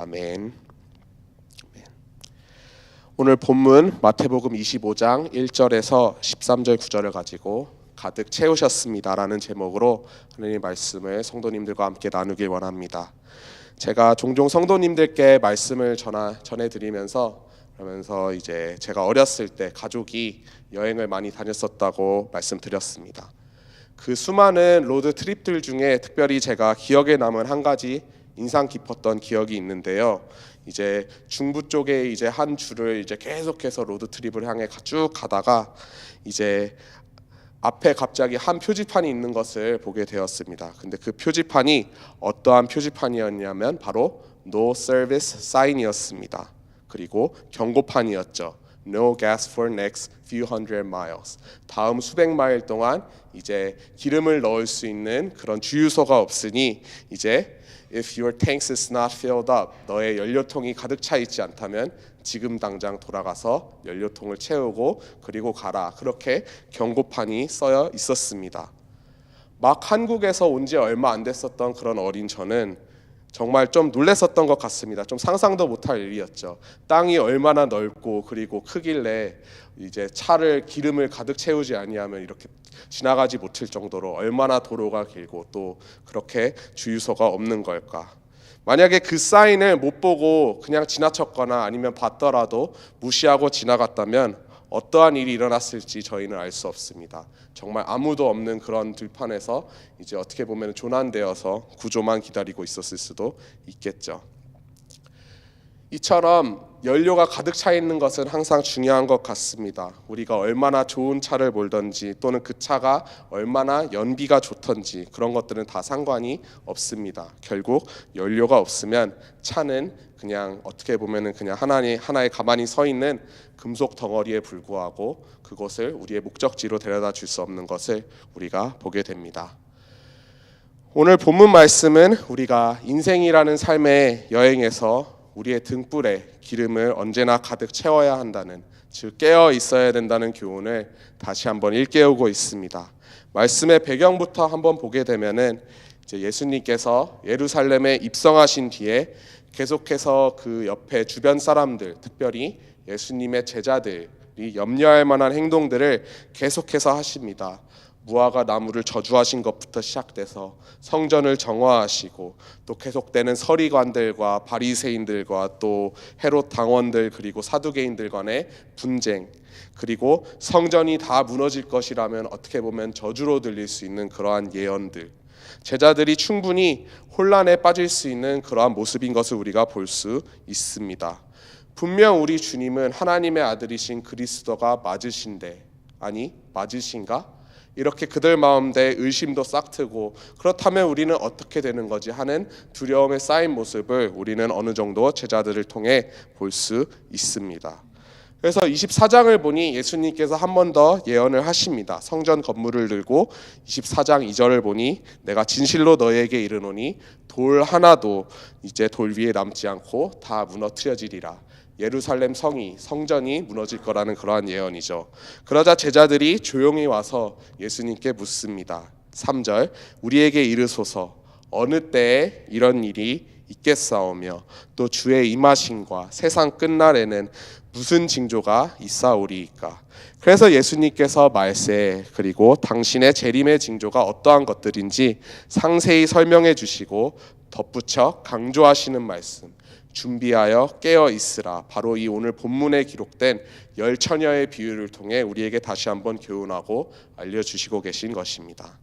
아멘. 오늘 본문 마태복음 25장 1절에서 13절 9절을 가지고 가득 채우셨습니다라는 제목으로 하나님의 말씀을 성도님들과 함께 나누길 원합니다. 제가 종종 성도님들께 말씀을 전해드리면서 그러면서 이제 제가 어렸을 때 가족이 여행을 많이 다녔었다고 말씀드렸습니다. 그 수많은 로드 트립들 중에 특별히 제가 기억에 남은 한 가지 인상 깊었던 기억이 있는데요. 이제 중부 쪽에 이제 한 줄을 이제 계속해서 로드 트립을 향해 쭉 가다가 이제 앞에 갑자기 한 표지판이 있는 것을 보게 되었습니다. 근데 그 표지판이 어떠한 표지판이었냐면 바로 No Service Sign이었습니다. 그리고 경고판이었죠. No gas for next few hundred miles. 다음 수백 마일 동안 이제 기름을 넣을 수 있는 그런 주유소가 없으니 이제 If your tanks is not filled up, 너의 연료통이 가득 차 있지 않다면 지금 당장 돌아가서 연료통을 채우고 그리고 가라. 그렇게 경고판이 써여 있었습니다. 막 한국에서 온 지 얼마 안 됐었던 그런 어린 저는 정말 좀 놀랐었던 것 같습니다. 좀 상상도 못할 일이었죠. 땅이 얼마나 넓고 그리고 크길래 이제 차를 기름을 가득 채우지 아니하면 이렇게 지나가지 못할 정도로 얼마나 도로가 길고 또 그렇게 주유소가 없는 걸까. 만약에 그 사인을 못 보고 그냥 지나쳤거나 아니면 봤더라도 무시하고 지나갔다면 어떠한 일이 일어났을지 저희는 알 수 없습니다. 정말 아무도 없는 그런 들판에서 이제 어떻게 보면 조난되어서 구조만 기다리고 있었을 수도 있겠죠. 이처럼 연료가 가득 차 있는 것은 항상 중요한 것 같습니다. 우리가 얼마나 좋은 차를 몰던지 또는 그 차가 얼마나 연비가 좋던지 그런 것들은 다 상관이 없습니다. 결국 연료가 없으면 차는 그냥 어떻게 보면은 그냥 하나의 가만히 서 있는 금속 덩어리에 불과하고 그것을 우리의 목적지로 데려다 줄 수 없는 것을 우리가 보게 됩니다. 오늘 본문 말씀은 우리가 인생이라는 삶의 여행에서 우리의 등불에 기름을 언제나 가득 채워야 한다는, 즉 깨어 있어야 된다는 교훈을 다시 한번 일깨우고 있습니다. 말씀의 배경부터 한번 보게 되면은 이제 예수님께서 예루살렘에 입성하신 뒤에 계속해서 그 옆에 주변 사람들, 특별히 예수님의 제자들이 염려할 만한 행동들을 계속해서 하십니다. 무화과 나무를 저주하신 것부터 시작돼서 성전을 정화하시고 또 계속되는 서리관들과 바리새인들과 또 헤롯 당원들 그리고 사두개인들 간의 분쟁, 그리고 성전이 다 무너질 것이라면 어떻게 보면 저주로 들릴 수 있는 그러한 예언들, 제자들이 충분히 혼란에 빠질 수 있는 그러한 모습인 것을 우리가 볼 수 있습니다. 분명 우리 주님은 하나님의 아들이신 그리스도가 맞으신가? 이렇게 그들 마음에 의심도 싹트고 그렇다면 우리는 어떻게 되는 거지 하는 두려움에 쌓인 모습을 우리는 어느 정도 제자들을 통해 볼 수 있습니다. 그래서 24장을 보니 예수님께서 한 번 더 예언을 하십니다. 성전 건물을 들고 24장 2절을 보니 내가 진실로 너희에게 이르노니 돌 하나도 이제 돌 위에 남지 않고 다 무너뜨려지리라. 예루살렘 성전이 무너질 거라는 그러한 예언이죠. 그러자 제자들이 조용히 와서 예수님께 묻습니다. 3절 우리에게 이르소서 어느 때에 이런 일이 있겠사오며 또 주의 임하심과 세상 끝날에는 무슨 징조가 있사오리이까. 그래서 예수님께서 말세 그리고 당신의 재림의 징조가 어떠한 것들인지 상세히 설명해 주시고 덧붙여 강조하시는 말씀, 준비하여 깨어 있으라. 바로 이 오늘 본문에 기록된 열 처녀의 비유를 통해 우리에게 다시 한번 교훈하고 알려주시고 계신 것입니다.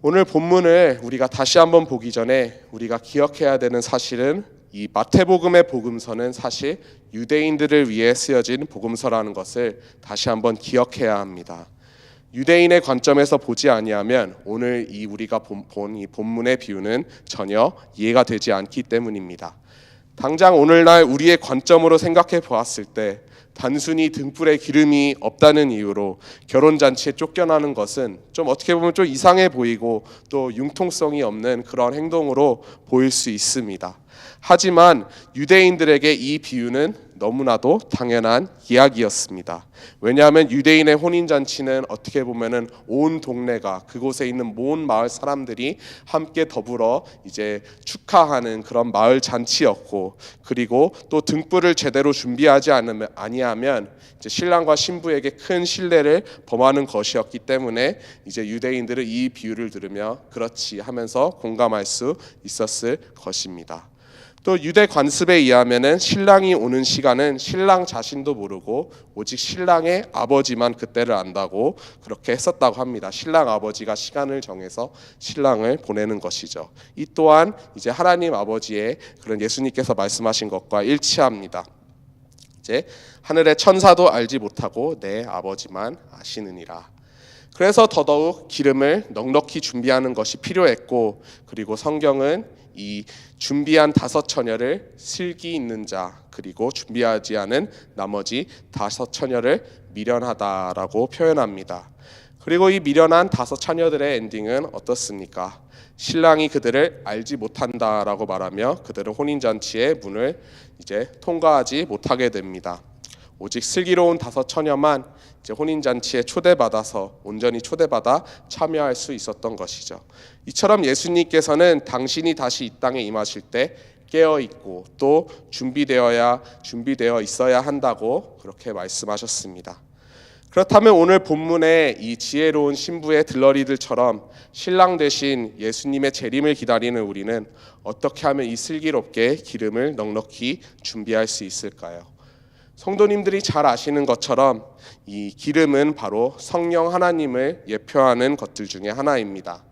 오늘 본문을 우리가 다시 한번 보기 전에 우리가 기억해야 되는 사실은 이 마태복음의 복음서는 사실 유대인들을 위해 쓰여진 복음서라는 것을 다시 한번 기억해야 합니다. 유대인의 관점에서 보지 아니하면 오늘 우리가 본 이 본문의 비유는 전혀 이해가 되지 않기 때문입니다. 당장 오늘날 우리의 관점으로 생각해 보았을 때 단순히 등불에 기름이 없다는 이유로 결혼잔치에 쫓겨나는 것은 좀 어떻게 보면 좀 이상해 보이고 또 융통성이 없는 그런 행동으로 보일 수 있습니다. 하지만 유대인들에게 이 비유는 너무나도 당연한 이야기였습니다. 왜냐하면 유대인의 혼인잔치는 어떻게 보면은 온 동네가, 그곳에 있는 모든 마을 사람들이 함께 더불어 이제 축하하는 그런 마을 잔치였고, 그리고 또 등불을 제대로 준비하지 아니하면 이제 신랑과 신부에게 큰 신뢰를 범하는 것이었기 때문에 이제 유대인들은 이 비유를 들으며 그렇지 하면서 공감할 수 있었을 것입니다. 또 유대 관습에 의하면은 신랑이 오는 시간은 신랑 자신도 모르고 오직 신랑의 아버지만 그때를 안다고 그렇게 했었다고 합니다. 신랑 아버지가 시간을 정해서 신랑을 보내는 것이죠. 이 또한 이제 하나님 아버지의 그런 예수님께서 말씀하신 것과 일치합니다. 이제 하늘의 천사도 알지 못하고 내 아버지만 아시느니라. 그래서 더더욱 기름을 넉넉히 준비하는 것이 필요했고, 그리고 성경은 이 준비한 5 처녀를 슬기 있는 자, 그리고 준비하지 않은 나머지 5 처녀를 미련하다라고 표현합니다. 그리고 이 미련한 5 처녀들의 엔딩은 어떻습니까? 신랑이 그들을 알지 못한다라고 말하며 그들은 혼인잔치의 문을 이제 통과하지 못하게 됩니다. 오직 슬기로운 5 처녀만 이제 혼인잔치에 초대받아서 온전히 초대받아 참여할 수 있었던 것이죠. 이처럼 예수님께서는 당신이 다시 이 땅에 임하실 때 깨어 있고 또 준비되어 있어야 한다고 그렇게 말씀하셨습니다. 그렇다면 오늘 본문의 이 지혜로운 신부의 들러리들처럼 신랑 되신 예수님의 재림을 기다리는 우리는 어떻게 하면 이 슬기롭게 기름을 넉넉히 준비할 수 있을까요? 성도님들이 잘 아시는 것처럼 이 기름은 바로 성령 하나님을 예표하는 것들 중에 하나입니다.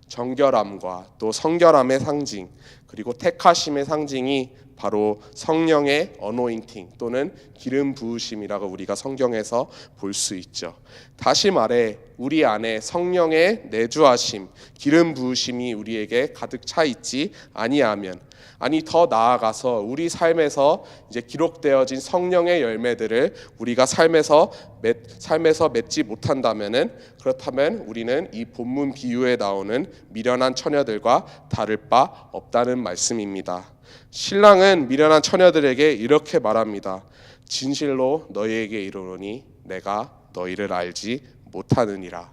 정결함과 또 성결함의 상징, 그리고 택하심의 상징이 바로 성령의 어노인팅 또는 기름 부으심이라고 우리가 성경에서 볼 수 있죠. 다시 말해 우리 안에 성령의 내주하심, 기름 부으심이 우리에게 가득 차 있지 아니하면, 아니 더 나아가서 우리 삶에서 이제 기록되어진 성령의 열매들을 우리가 삶에서 맺지 못한다면은, 그렇다면 우리는 이 본문 비유에 나오는 미련한 처녀들과 다를 바 없다는 말씀입니다. 신랑은 미련한 처녀들에게 이렇게 말합니다. 진실로 너희에게 이르노니 내가 너희를 알지 못하느니라.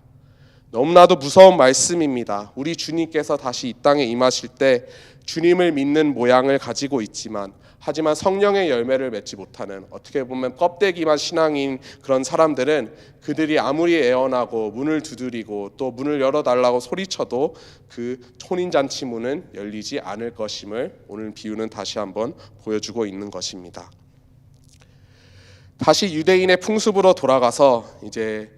너무나도 무서운 말씀입니다. 우리 주님께서 다시 이 땅에 임하실 때 주님을 믿는 모양을 가지고 있지만, 하지만 성령의 열매를 맺지 못하는, 어떻게 보면 껍데기만 신앙인 그런 사람들은 그들이 아무리 애원하고 문을 두드리고 또 문을 열어달라고 소리쳐도 그 혼인잔치 문은 열리지 않을 것임을 오늘 비유는 다시 한번 보여주고 있는 것입니다. 다시 유대인의 풍습으로 돌아가서 이제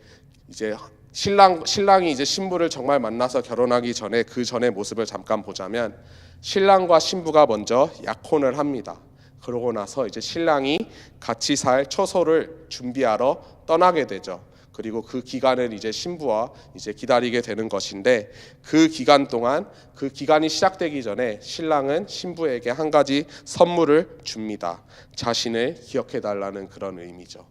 신랑이 이제 신부를 정말 만나서 결혼하기 전에 그 전의 모습을 잠깐 보자면, 신랑과 신부가 먼저 약혼을 합니다. 그러고 나서 이제 신랑이 같이 살 처소를 준비하러 떠나게 되죠. 그리고 그 기간을 이제 신부와 이제 기다리게 되는 것인데, 그 기간 동안, 그 기간이 시작되기 전에 신랑은 신부에게 한 가지 선물을 줍니다. 자신을 기억해 달라는 그런 의미죠.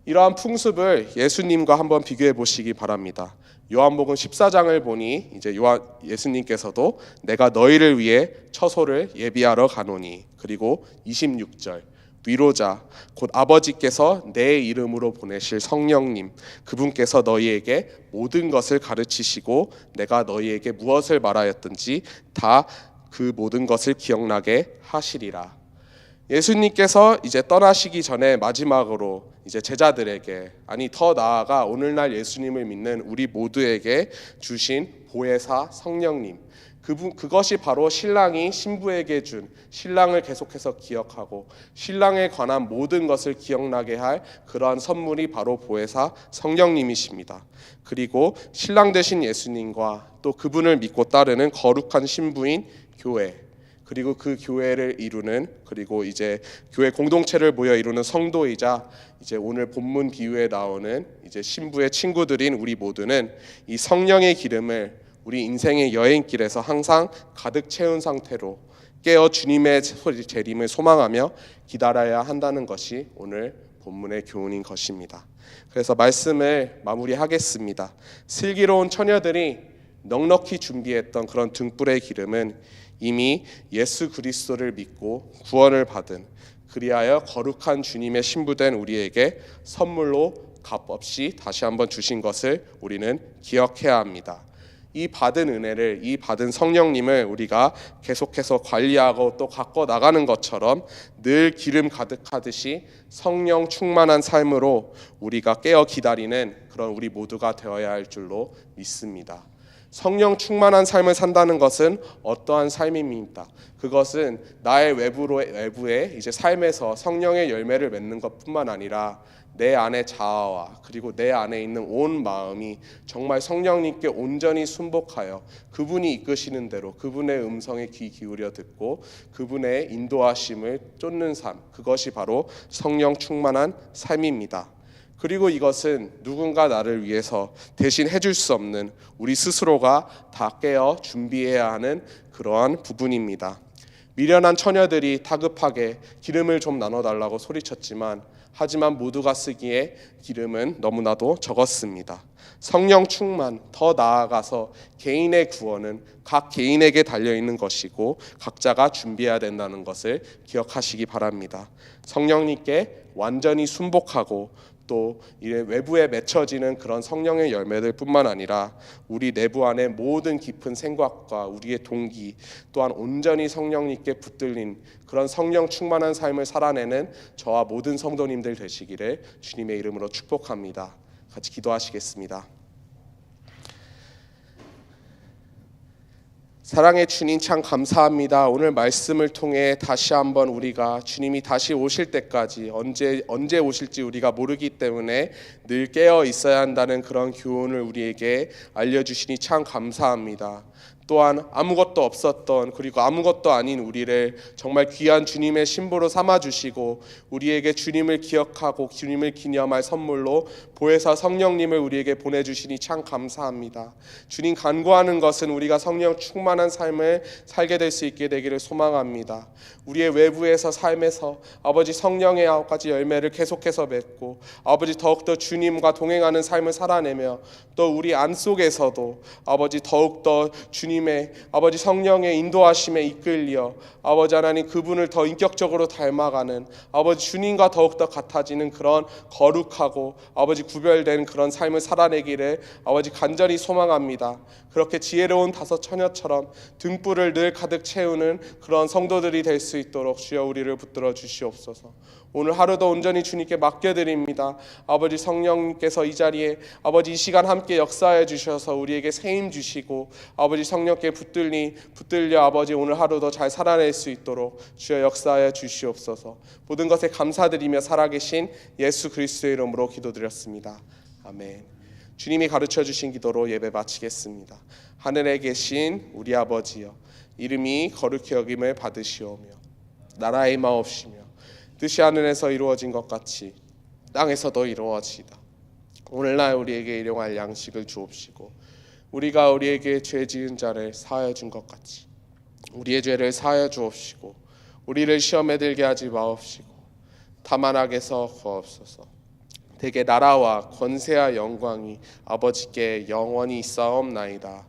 이러한 풍습을 예수님과 한번 비교해 보시기 바랍니다. 요한복음 14장을 보니 이제 예수님께서도 내가 너희를 위해 처소를 예비하러 가노니, 그리고 26절 위로자 곧 아버지께서 내 이름으로 보내실 성령님, 그분께서 너희에게 모든 것을 가르치시고 내가 너희에게 무엇을 말하였든지 다 그 모든 것을 기억나게 하시리라. 예수님께서 이제 떠나시기 전에 마지막으로 이제 제자들에게, 아니 더 나아가 오늘날 예수님을 믿는 우리 모두에게 주신 보혜사 성령님, 그것이 바로 신랑이 신부에게 준, 신랑을 계속해서 기억하고 신랑에 관한 모든 것을 기억나게 할 그러한 선물이 바로 보혜사 성령님이십니다. 그리고 신랑 되신 예수님과 또 그분을 믿고 따르는 거룩한 신부인 교회, 그리고 그 교회를 이루는, 그리고 이제 교회 공동체를 모여 이루는 성도이자 이제 오늘 본문 비유에 나오는 이제 신부의 친구들인 우리 모두는 이 성령의 기름을 우리 인생의 여행길에서 항상 가득 채운 상태로 깨어 주님의 재림을 소망하며 기다려야 한다는 것이 오늘 본문의 교훈인 것입니다. 그래서 말씀을 마무리하겠습니다. 슬기로운 처녀들이 넉넉히 준비했던 그런 등불의 기름은 이미 예수 그리스도를 믿고 구원을 받은, 그리하여 거룩한 주님의 신부된 우리에게 선물로 값없이 다시 한번 주신 것을 우리는 기억해야 합니다. 이 받은 은혜를, 이 받은 성령님을 우리가 계속해서 관리하고 또 갖고 나가는 것처럼 늘 기름 가득하듯이 성령 충만한 삶으로 우리가 깨어 기다리는 그런 우리 모두가 되어야 할 줄로 믿습니다. 성령 충만한 삶을 산다는 것은 어떠한 삶입니까? 그것은 나의 외부에 이제 삶에서 성령의 열매를 맺는 것뿐만 아니라 내 안의 자아와 그리고 내 안에 있는 온 마음이 정말 성령님께 온전히 순복하여 그분이 이끄시는 대로 그분의 음성에 귀 기울여 듣고 그분의 인도하심을 쫓는 삶, 그것이 바로 성령 충만한 삶입니다. 그리고 이것은 누군가 나를 위해서 대신 해줄 수 없는 우리 스스로가 다 깨어 준비해야 하는 그러한 부분입니다. 미련한 처녀들이 다급하게 기름을 좀 나눠달라고 소리쳤지만 하지만 모두가 쓰기에 기름은 너무나도 적었습니다. 성령 충만, 더 나아가서 개인의 구원은 각 개인에게 달려있는 것이고 각자가 준비해야 된다는 것을 기억하시기 바랍니다. 성령님께 완전히 순복하고 또 외부에 맺혀지는 그런 성령의 열매들 뿐만 아니라 우리 내부 안에 모든 깊은 생각과 우리의 동기 또한 온전히 성령님께 붙들린 그런 성령 충만한 삶을 살아내는 저와 모든 성도님들 되시기를 주님의 이름으로 축복합니다. 같이 기도하시겠습니다. 사랑의 주님, 참 감사합니다. 오늘 말씀을 통해 다시 한번 우리가 주님이 다시 오실 때까지 언제 오실지 우리가 모르기 때문에 늘 깨어 있어야 한다는 그런 교훈을 우리에게 알려주시니 참 감사합니다. 또한 아무것도 없었던 그리고 아무것도 아닌 우리를 정말 귀한 주님의 신부로 삼아주시고 우리에게 주님을 기억하고 주님을 기념할 선물로 보혜사 성령님을 우리에게 보내주시니 참 감사합니다. 주님, 간구하는 것은 우리가 성령 충만한 삶을 살게 될 수 있게 되기를 소망합니다. 우리의 외부에서 삶에서 아버지 성령의 9가지 열매를 계속해서 맺고 아버지 더욱더 주님과 동행하는 삶을 살아내며 또 우리 안속에서도 아버지 더욱더 주님의 아버지 성령의 인도하심에 이끌려 아버지 하나님 그분을 더 인격적으로 닮아가는 아버지 주님과 더욱더 같아지는 그런 거룩하고 아버지 구별된 그런 삶을 살아내기를 아버지 간절히 소망합니다. 그렇게 지혜로운 5 처녀처럼 등불을 늘 가득 채우는 그런 성도들이 될 수 있도록 주여 우리를 붙들어 주시옵소서. 오늘 하루도 온전히 주님께 맡겨드립니다. 아버지 성령님께서 이 자리에 아버지 이 시간 함께 역사해 주셔서 우리에게 세임 주시고 아버지 성령께 붙들려 아버지 오늘 하루도 잘 살아낼 수 있도록 주여 역사하여 주시옵소서. 모든 것에 감사드리며 살아계신 예수 그리스도의 이름으로 기도드렸습니다. 아멘. 주님이 가르쳐 주신 기도로 예배 마치겠습니다. 하늘에 계신 우리 아버지여, 이름이 거룩히 여김을 받으시오며 나라의 마옵시며 뜻이 하늘에서 이루어진 것 같이 땅에서도 이루어지이다. 오늘날 우리에게 일용할 양식을 주옵시고 우리가 우리에게 죄 지은 자를 사하여 준 것 같이 우리의 죄를 사하여 주옵시고 우리를 시험에 들게 하지 마옵시고 다만 악에서 구하옵소서. 대개 나라와 권세와 영광이 아버지께 영원히 있사옵나이다.